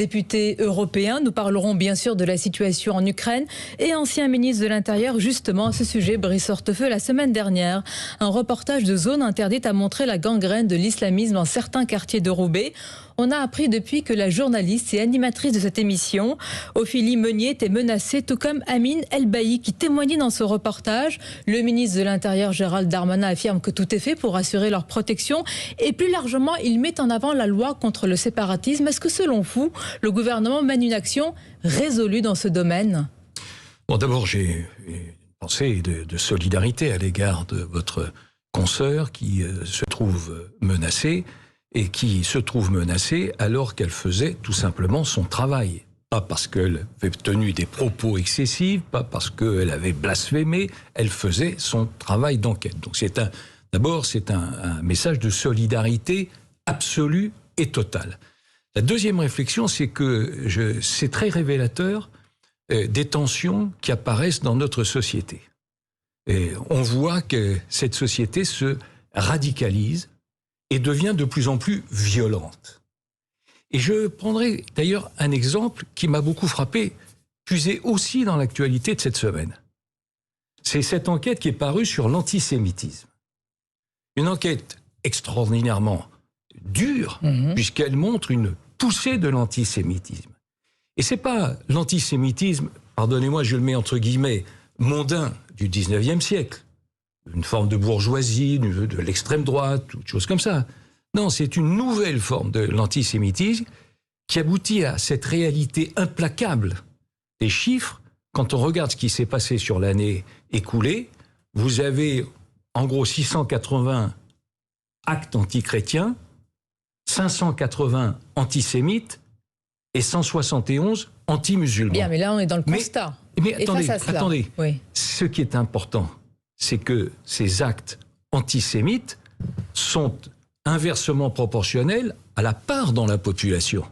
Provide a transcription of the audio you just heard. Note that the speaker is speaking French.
Député européen, nous parlerons bien sûr de la situation en Ukraine et ancien ministre de l'Intérieur justement à ce sujet, Brice Hortefeux, la semaine dernière. Un reportage de Zone Interdite a montré la gangrène de l'islamisme dans certains quartiers de Roubaix. On a appris depuis que la journaliste et animatrice de cette émission, Ophélie Meunier, était menacée, tout comme Amine Elbaï, qui témoignait dans ce reportage. Le ministre de l'Intérieur, Gérald Darmanin, affirme que tout est fait pour assurer leur protection. Et plus largement, il met en avant la loi contre le séparatisme. Est-ce que selon vous, le gouvernement mène une action résolue dans ce domaine? Bon, d'abord, j'ai une pensée de solidarité à l'égard de votre consoeur qui se trouve menacée, et qui se trouve menacée alors qu'elle faisait tout simplement son travail. Pas parce qu'elle avait tenu des propos excessifs, pas parce qu'elle avait blasphémé, elle faisait son travail d'enquête. Donc d'abord, c'est un message de solidarité absolue et totale. La deuxième réflexion, c'est que c'est très révélateur des tensions qui apparaissent dans notre société. Et on voit que cette société se radicalise et devient de plus en plus violente. Et je prendrai d'ailleurs un exemple qui m'a beaucoup frappé, puisé aussi dans l'actualité de cette semaine. C'est cette enquête qui est parue sur l'antisémitisme. Une enquête extraordinairement dure, puisqu'elle montre une poussée de l'antisémitisme. Et c'est pas l'antisémitisme, pardonnez-moi, je le mets entre guillemets, mondain du 19e siècle. Une forme de bourgeoisie, de l'extrême droite, toute chose comme ça. Non, c'est une nouvelle forme de l'antisémitisme qui aboutit à cette réalité implacable des chiffres. Quand on regarde ce qui s'est passé sur l'année écoulée, vous avez en gros 680 actes antichrétiens, 580 antisémites et 171 anti-musulmans. Bien, mais là on est dans le constat. Mais attendez, oui. Ce qui est important, c'est que ces actes antisémites sont inversement proportionnels à la part dans la population.